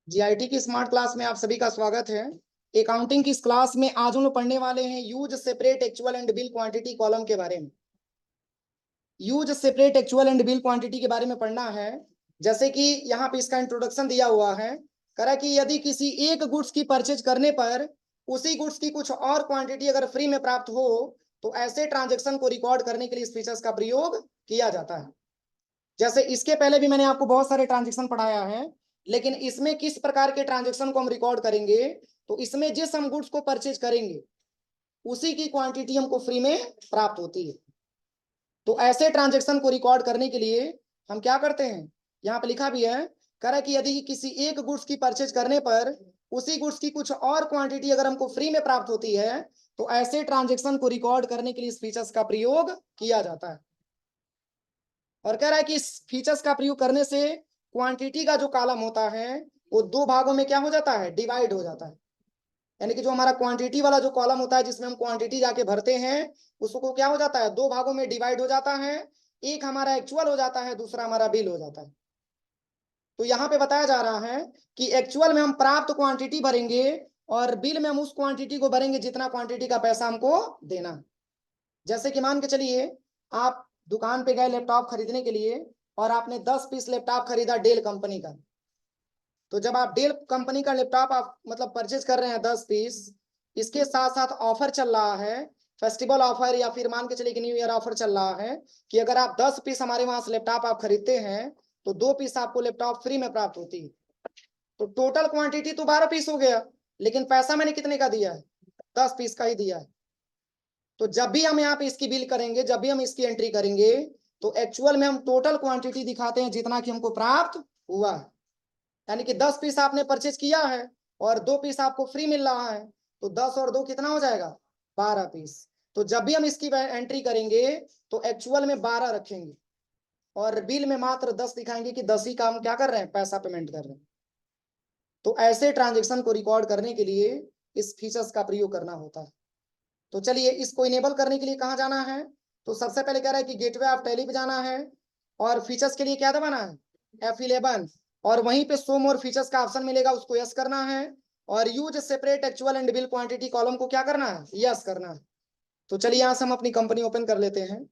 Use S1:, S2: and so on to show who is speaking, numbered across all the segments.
S1: GIT की smart class में आप सभी का स्वागत है। अकाउंटिंग की इस क्लास में आज हम लोग पढ़ने वाले हैं use separate actual and bill quantity column के बारे में। Use separate actual and bill quantity के बारे में पढ़ना है। जैसे कि यहाँ पे इसका इंट्रोडक्शन दिया हुआ है, करा कि यदि किसी एक गुड्स की परचेज करने पर उसी गुड्स की कुछ और क्वांटिटी अगर फ्री में प्राप्त हो तो ऐसे ट्रांजेक्शन को रिकॉर्ड करने के लिए इस फीचर्स का प्रयोग किया जाता है। जैसे इसके पहले भी मैंने आपको बहुत सारे ट्रांजेक्शन पढ़ाया है, लेकिन इसमें किस प्रकार के ट्रांजेक्शन को हम रिकॉर्ड करेंगे, तो इसमें जिस हम गुड्स को परचेज करेंगे उसी की क्वांटिटी हमको फ्री में प्राप्त होती है। तो ऐसे ट्रांजेक्शन को रिकॉर्ड करने के लिए हम क्या करते हैं, यहाँ पे लिखा भी है, करा कि यदि किसी एक गुड्स की परचेज करने पर उसी गुड्स की कुछ और क्वांटिटी अगर हमको फ्री में प्राप्त होती है तो ऐसे ट्रांजेक्शन को रिकॉर्ड करने के लिए इस फीचर्स का प्रयोग किया जाता है। और कह रहा है कि इस फीचर्स का प्रयोग करने से क्वांटिटी का जो कॉलम होता है वो दो भागों में क्या हो जाता है, डिवाइड हो जाता है। यानी कि जो हमारा क्वांटिटी वाला जो कॉलम होता है जिसमें हम क्वांटिटी जाके भरते हैं उसको क्या हो जाता है, दो भागों में डिवाइड हो जाता है। एक हमारा एक्चुअल हो जाता है, दूसरा हमारा बिल हो जाता है। तो यहाँ पे बताया जा रहा है कि एक्चुअल में हम प्राप्त क्वांटिटी भरेंगे और बिल में हम उस क्वांटिटी को भरेंगे जितना क्वांटिटी का पैसा हमको देना। जैसे कि मान के चलिए आप दुकान पे गए लैपटॉप खरीदने के लिए और आपने 10 पीस लैपटॉप खरीदा डेल कंपनी का। तो जब आप डेल कंपनी का लैपटॉप आप मतलब परचेज कर रहे हैं 10 पीस, इसके साथ साथ ऑफर चल रहा है, फेस्टिवल ऑफर या फिर मान के चलिए कि न्यू ईयर ऑफर चल रहा है कि अगर आप 10 पीस हमारे वहां से लैपटॉप आप खरीदते हैं तो 2 पीस आपको लैपटॉप फ्री में प्राप्त होती है। तो टोटल क्वांटिटी तो 12 पीस हो गया, लेकिन पैसा मैंने कितने का दिया है, 10 पीस का ही दिया है। तो जब भी हम यहाँ पे इसकी बिल करेंगे, जब भी हम इसकी एंट्री करेंगे तो एक्चुअल में हम टोटल क्वांटिटी दिखाते हैं जितना कि हमको प्राप्त हुआ है। यानी कि 10 पीस आपने परचेज किया है और 2 पीस आपको फ्री मिल रहा है, तो 10 और 2 कितना हो जाएगा, 12 पीस। तो जब भी हम इसकी एंट्री करेंगे तो एक्चुअल में 12 रखेंगे और बिल में मात्र 10 दिखाएंगे कि 10 ही का हम क्या कर रहे हैं, पैसा पेमेंट कर रहे हैं। तो ऐसे ट्रांजेक्शन को रिकॉर्ड करने के लिए इस फीचर्स का प्रयोग करना होता है। तो चलिए इसको इनेबल करने के लिए कहाँ जाना है, तो सबसे पहले कह रहा है कि गेटवे ऑफ टैली पे जाना है और फीचर्स के लिए क्या दबाना है, F11। और वहीं पे शो मोर फीचर्स का ऑप्शन मिलेगा, उसको यस करना है। और use separate actual and bill quantity column को क्या करना है, यस करना है। तो चलिए यहाँ से हम अपनी कंपनी ओपन कर लेते हैं।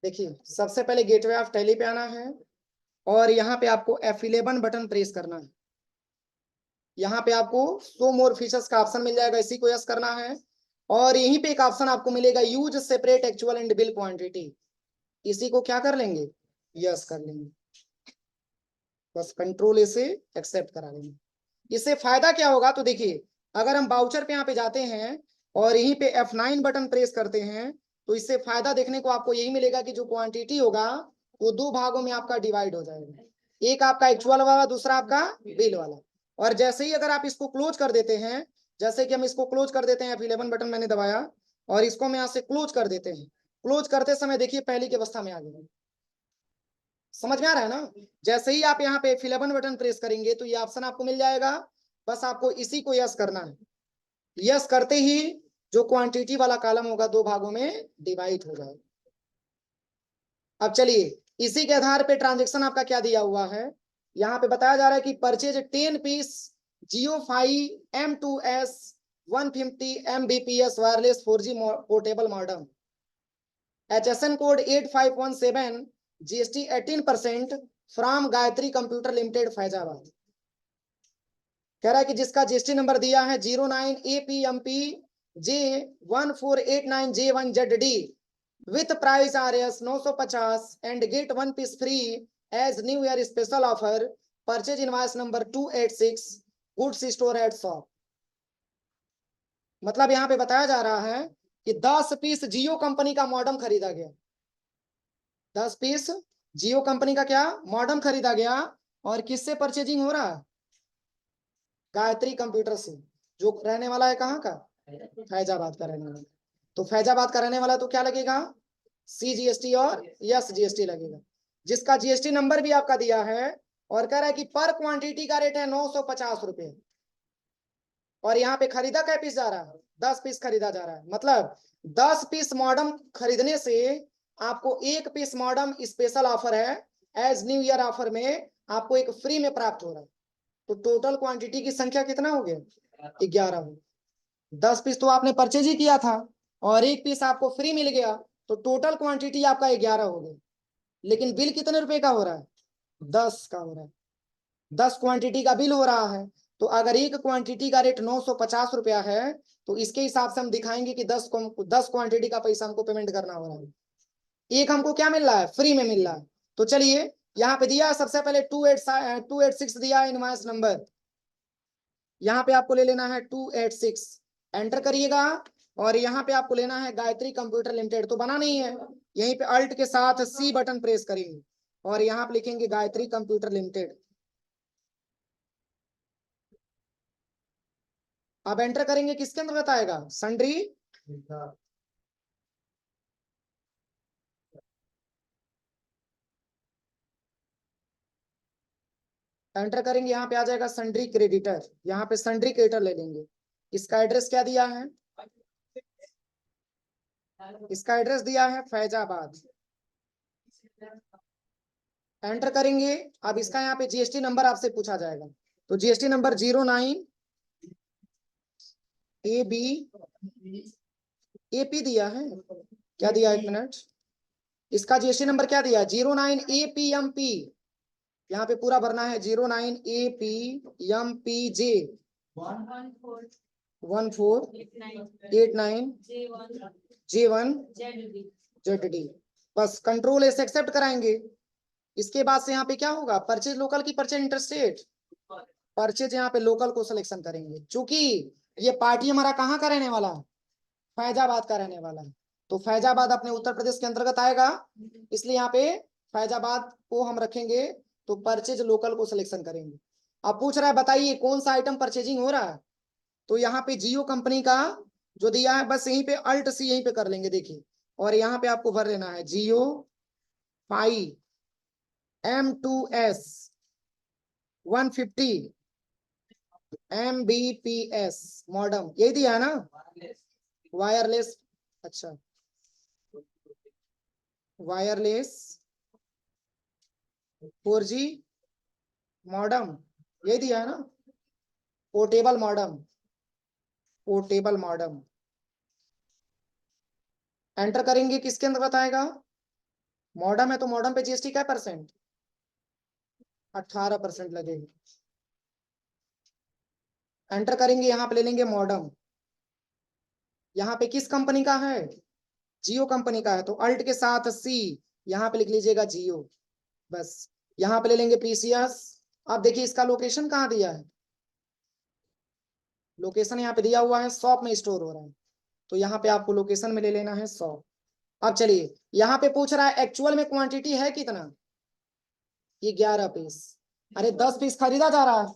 S1: देखिए सबसे पहले गेटवे ऑफ टैली पे आना है और यहाँ पे आपको F11 बटन प्रेस करना है। यहाँ पे आपको शो मोर फीचर्स का ऑप्शन मिल जाएगा, इसी को यस करना है। और यहीं पे एक ऑप्शन आपको मिलेगा use separate actual and bill quantity, इसी को क्या कर लेंगे, यस कर लेंगे। बस कंट्रोल से एक्सेप्ट करा लेंगे। इससे फायदा क्या होगा, तो देखिए अगर हम बाउचर पे यहाँ पे जाते हैं और यहीं पे F9 बटन प्रेस करते हैं तो इससे फायदा देखने को आपको यही मिलेगा कि जो क्वांटिटी होगा वो दो भागों में आपका डिवाइड हो जाएगा, एक आपका एक्चुअल वाला, दूसरा आपका बिल वाला। और जैसे ही अगर आप इसको क्लोज कर देते हैं, जैसे कि हम इसको क्लोज कर देते हैं, F11 बटन मैंने दबाया और इसको हम यहाँ से क्लोज कर देते हैं। क्लोज करते समय देखिए पहले की अवस्था में आ गया। समझ में आ रहा है ना। जैसे ही आप यहाँ पे F11 बटन प्रेस करेंगे तो ये ऑप्शन आपको मिल जाएगा, बस आपको इसी को यस करना है। यस करते ही जो क्वांटिटी वाला कॉलम होगा दो भागों में डिवाइड हो जाएगा। अब चलिए इसी के आधार पे ट्रांजेक्शन आपका क्या दिया हुआ है, यहाँ पे बताया जा रहा है कि purchase 10 piece JioFi M2S 150 Mbps wireless 4G portable modem, HSN code 8517, GST 18% from Gayatri computer limited Faizabad. कह रहा है कि जिसका जीएसटी नंबर दिया है 09APMPJ1489J1ZD with price RS 950 and get 1 piece free as new year special offer, purchase invoice number 286 goods store at shop. मतलब यहाँ पे बताया जा रहा है कि 10 पीस जियो कंपनी का मॉडम खरीदा गया, 10 पीस जियो कंपनी का क्या मॉडम खरीदा गया। और किससे परचेजिंग हो रहा है, गायत्री कंप्यूटर से, जो रहने वाला है कहाँ का, फैजाबाद का रहने वाला। तो फैजाबाद का रहने वाला तो क्या लगेगा, CGST और यस GST लगेगा, जिसका GST नंबर भी आपका दिया है। और कह रहा है कि पर क्वांटिटी का रेट है 950 रुपये, और यहाँ पे खरीदा क्या पीस जा रहा है, 10 पीस खरीदा जा रहा है। मतलब 10 पीस मॉडम खरीदने से आपको 1 पीस मॉडम स्पेशल ऑफर है, एज न्यू ईयर ऑफर में आपको एक फ्री में प्राप्त हो रहा है। तो टोटल क्वांटिटी की संख्या कितना हो गया, 11 हो। 10 पीस तो आपने परचेज ही किया था और 1 पीस आपको फ्री मिल गया, तो टोटल क्वांटिटी आपका 11 हो गई। लेकिन बिल कितने रुपए का हो रहा है, 10 का हो रहा है। 10 क्वांटिटी का बिल हो रहा है। तो अगर एक क्वांटिटी का रेट 950 रुपया है, तो इसके हिसाब से हम दिखाएंगे कि 10 क्वांटिटी का पैसा हमको पेमेंट करना हो रहा है। एक हमको क्या मिल रहा है, फ्री में मिल रहा है। तो चलिए यहाँ पे दिया सबसे पहले 286 दिया इनवॉइस नंबर, यहाँ पे आपको ले लेना है 286, एंटर करिएगा। और यहाँ पे आपको लेना है गायत्री कंप्यूटर लिमिटेड, तो बना नहीं है, यहीं पे अल्ट के साथ C बटन प्रेस करेंगे और यहाँ पे लिखेंगे गायत्री कंप्यूटर लिमिटेड। अब एंटर करेंगे, किसके अंतर्गत आएगा, सन्ड्री एंटर करेंगे, यहाँ पे आ जाएगा सन्ड्री क्रेडिटर, यहाँ पे सन्ड्री क्रेडिटर ले लेंगे। इसका एड्रेस क्या दिया है, इसका एड्रेस दिया है फैजाबाद, एंटर करेंगे। अब इसका यहाँ पे GST नंबर आपसे पूछा जाएगा, तो GST नंबर 09 AB AP दिया है, क्या दिया, 1 मिनट, इसका GST नंबर क्या दिया, 09 APMP, यहाँ पे पूरा भरना है 09 APMPJ 1489 J1 ZD। बस कंट्रोल S एक्सेप्ट कराएंगे। इसके बाद से यहाँ पे क्या होगा, परचेज लोकल की परचेज इंटरस्टेट, परचेज यहाँ पे लोकल को सिलेक्शन करेंगे। चूंकि ये पार्टी हमारा कहाँ का रहने वाला है, फैजाबाद का रहने वाला है, तो फैजाबाद अपने उत्तर प्रदेश के अंतर्गत आएगा, इसलिए यहाँ पे फैजाबाद को हम रखेंगे। तो परचेज लोकल को सिलेक्शन करेंगे। अब पूछ रहा है बताइए कौन सा आइटम परचेजिंग हो रहा है, तो यहाँ पे जियो कंपनी का जो दिया है, बस यहीं पे अल्ट C यहीं पे कर लेंगे, देखिए। और यहाँ पे आपको भर लेना है जियो फाई M2S 150 Mbps मॉडम, यही दिया है ना, वायरलेस, अच्छा वायरलेस 4G मॉडम, यही दिया है ना, portable modem, portable modem, enter करेंगे, किसके अंतर्गत आएगा, मॉडम है तो मॉडम पे GST क्या परसेंट, 18% लगेगी। एंटर करेंगे, यहाँ पे ले लेंगे मॉडम, यहाँ पे किस कंपनी का है, जियो कंपनी का है, तो अल्ट के साथ C, यहाँ पे लिख लीजिएगा जियो। बस यहाँ पे ले लेंगे PCS। आप देखिए इसका लोकेशन कहाँ दिया है, लोकेशन यहाँ पे दिया हुआ है शॉप में स्टोर हो रहा है, तो यहाँ पे आपको लोकेशन में ले लेना है शॉप। अब चलिए यहाँ पे पूछ रहा है एक्चुअल में क्वांटिटी है कितना, ये 11 पीस, अरे 10 पीस खरीदा जा रहा है,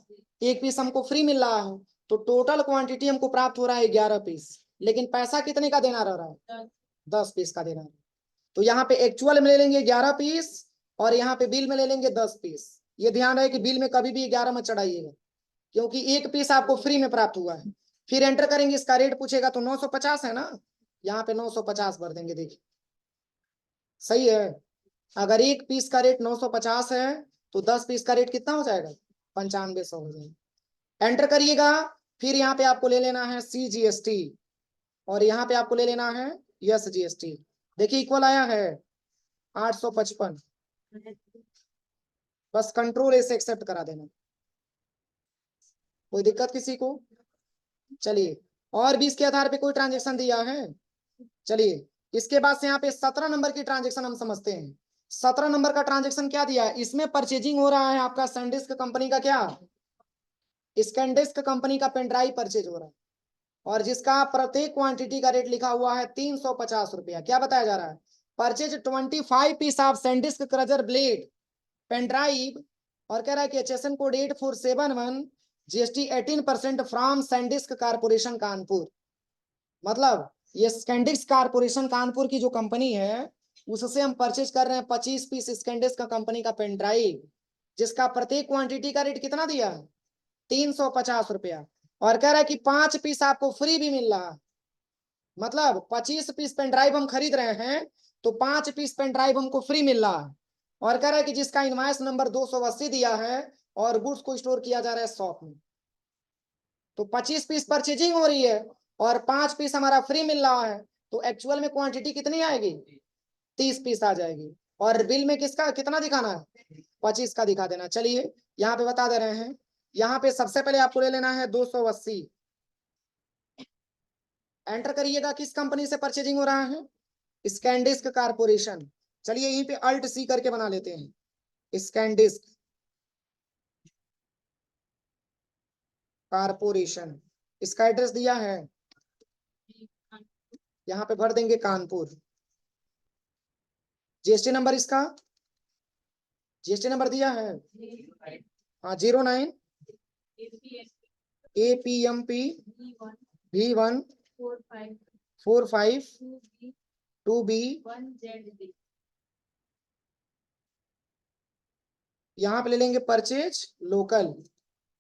S1: 1 पीस हमको फ्री मिल रहा है, तो टोटल क्वांटिटी हमको प्राप्त हो रहा है 11 पीस, लेकिन पैसा कितने का देना रह रहा है, 10 पीस का देना है। तो यहाँ पे एक्चुअल में ले लेंगे 11 पीस और यहाँ पे बिल में ले लेंगे 10 पीस। ये ध्यान रहे कि बिल में कभी भी 11 मत चढ़ाइएगा, क्योंकि 1 पीस आपको फ्री में प्राप्त हुआ है। फिर एंटर करेंगे, इसका रेट पूछेगा तो 950 है ना, यहाँ पे 950 भर देंगे, देखिए सही है। अगर 1 पीस का रेट 950 है, तो 10 पीस का रेट कितना हो जाएगा, 9500 हो जाएगा। एंटर करिएगा, फिर यहाँ पे आपको ले लेना है CGST और यहाँ पे आपको ले लेना है यस GST। देखिए इक्वल आया है 855, बस कंट्रोल से एक्सेप्ट करा देना, कोई दिक्कत किसी को। चलिए, और भी इसके आधार पे कोई ट्रांजेक्शन दिया है, चलिए इसके बाद से यहाँ पे 17 नंबर की ट्रांजेक्शन हम समझते हैं। 17 नंबर का ट्रांजेक्शन क्या दिया है, इसमें परचेजिंग हो रहा है आपका सैनडिस्क कंपनी का, क्या स्कैनडिस्क कंपनी का पेन ड्राइव परचेज हो रहा है, और जिसका प्रत्येक क्वांटिटी का रेट लिखा हुआ है 350 रुपया। क्या बताया जा रहा है, purchase 25 piece of SanDisk Cruzer blade pen drive, और कह रहा है कि HSN code 8471 GST 18% from SanDisk corporation Kanpur. मतलब ये स्कैंडिस्क कारपोरेशन कानपुर की जो कंपनी है उससे हम परचेज कर रहे हैं 25 पीस स्कैंडिस्क का कंपनी का पेन ड्राइव, जिसका प्रत्येक क्वांटिटी का रेट कितना दिया है 350 रुपया, और कह रहा है कि 5 पीस आपको फ्री भी मिल रहा है। मतलब 25 पीस पेन ड्राइव हम खरीद रहे हैं तो 5 पीस पेन ड्राइव हमको फ्री मिल रहा है, और कह रहा है कि जिसका इनवॉइस नंबर 280 दिया है और गुड्स को स्टोर किया जा रहा है शॉप में। तो 25 पीस परचेजिंग हो रही है और 5 पीस हमारा फ्री मिल रहा है, तो एक्चुअल में क्वांटिटी कितनी आएगी 30 पीस आ जाएगी। और बिल में किसका कितना दिखाना है 25 का दिखा देना। चलिए यहाँ पे बता दे रहे हैं, यहाँ पे सबसे पहले आपको ले लेना है 280, एंटर करिएगा किस कंपनी से परचेजिंग हो रहा है स्कैंडिस्क कारपोरेशन। चलिए यहीं पे अल्ट सी करके बना लेते हैं स्कैंडिस्क कारपोरेशन। इसका एड्रेस दिया है, यहाँ पे भर देंगे कानपुर। जीएसटी नंबर इसका, जीएसटी नंबर दिया है हाँ 09 APMP V1 45 2B। यहाँ पे ले लेंगे परचेज लोकल।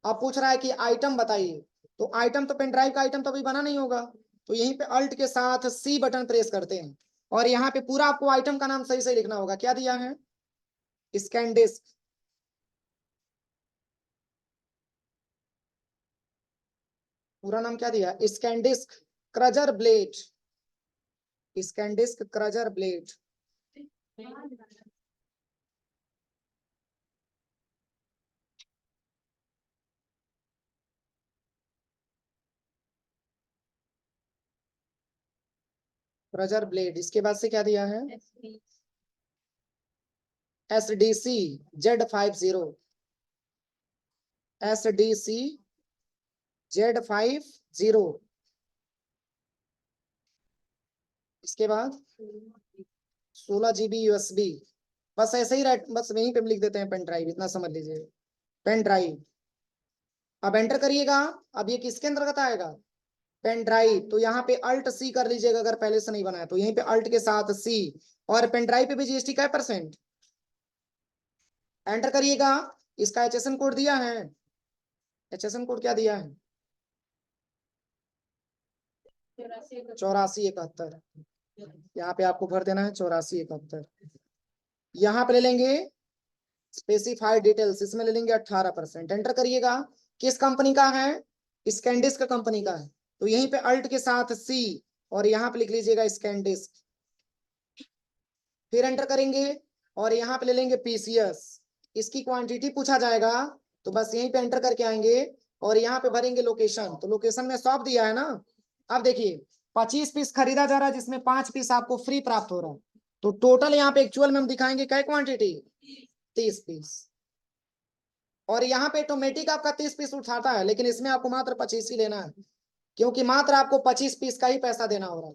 S1: अब पूछ रहा है कि आइटम बताइए, तो आइटम तो पेन ड्राइव का आइटम तो अभी बना नहीं होगा, तो यहीं पे अल्ट के साथ सी बटन प्रेस करते हैं और यहाँ पे पूरा आपको आइटम का नाम सही सही लिखना होगा। क्या दिया है स्कैंडिस्क, पूरा नाम क्या दिया स्कैंडिस्क क्रजर ब्लेड, स्कैंडिस्क क्रजर ब्लेड। क्रजर ब्लेड, इसके बाद से क्या दिया है SDC Z50, SDC Z50। इसके बाद 16 GB USB। बस ऐसे ही बस वहीं पे लिख देते हैं पेन ड्राइव, इतना समझ लीजिए पेन ड्राइव। अब एंटर करिएगा, अब ये किसके अंतर्गत आएगा पेन ड्राइव, तो यहाँ पे अल्ट सी कर लीजिएगा अगर पहले से नहीं बनाया तो यहीं पे अल्ट के साथ सी। और पेन ड्राइव पे भी जीएसटी क्या %, एंटर करिएगा। इसका HSN कोड दिया है, HSN कोड क्या दिया है 8471। यहाँ पे आपको भर देना है 8471। यहाँ पे ले लेंगे स्पेसिफाइड डिटेल्स, इसमें ले लेंगे 18%, एंटर करिएगा। किस कंपनी का है स्कैंडिस्क कंपनी का है, तो यहीं पे अल्ट के साथ सी और यहाँ पे लिख लीजिएगा स्कैंडिस्क। फिर एंटर करेंगे और यहाँ पे ले लेंगे PCS, इसकी क्वांटिटी पूछा जाएगा तो बस यहीं पे एंटर करके आएंगे और यहाँ पे भरेंगे लोकेशन, तो लोकेशन में शॉप दिया है ना। अब देखिए 25 पीस खरीदा जा रहा है जिसमें 5 पीस आपको फ्री प्राप्त हो रहा है, तो टोटल यहाँ पे एक्चुअल में हम दिखाएंगे क्या क्वांटिटी 30 पीस। और यहाँ पे ऑटोमेटिक आपका 30 पीस उठाता है, लेकिन इसमें आपको मात्र 25 ही लेना है क्योंकि मात्र आपको 25 पीस का ही पैसा देना हो रहा है।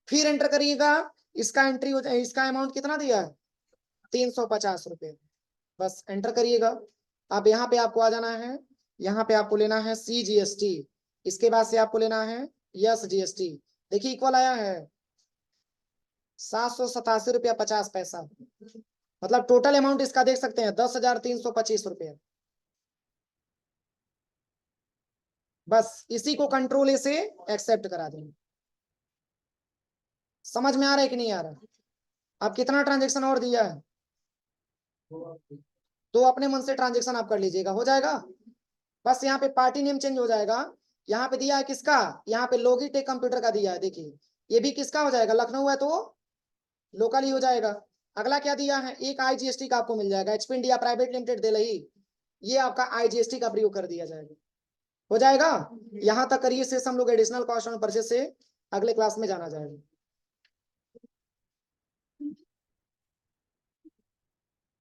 S1: फिर एंटर करिएगा, इसका एंट्री हो जाए, इसका अमाउंट कितना दिया है 350 रुपये, बस एंटर करिएगा। अब यहाँ पे आपको आ जाना है, यहाँ पे आपको लेना है CGST, इसके बाद से आपको लेना है SGST। देखिए इक्वल आया है 787.50 रुपया। मतलब टोटल अमाउंट इसका देख सकते हैं 10,325 रुपये। बस इसी को कंट्रोल ए से एक्सेप्ट करा देंगे। समझ में आ रहा है कि नहीं आ रहा। अब कितना ट्रांजेक्शन और दिया है, तो अपने मन से ट्रांजेक्शन आप कर लीजिएगा, हो जाएगा। बस यहाँ पे पार्टी नेम चेंज हो जाएगा, यहाँ पे दिया है किसका, यहाँ पे लॉगिटेक कंप्यूटर का दिया है, देखिए ये भी किसका हो जाएगा, लखनऊ है तो लोकल ही हो जाएगा। अगला क्या दिया है, एक IGST का आपको मिल जाएगा, HP India private limited Delhi, ये आपका IGST का प्रयोग कर दिया जाएगा, हो जाएगा। यहाँ तक करिए से हम लोग एडिशनल कॉस्ट ऑन परचेज से अगले क्लास में जाना जाएगा।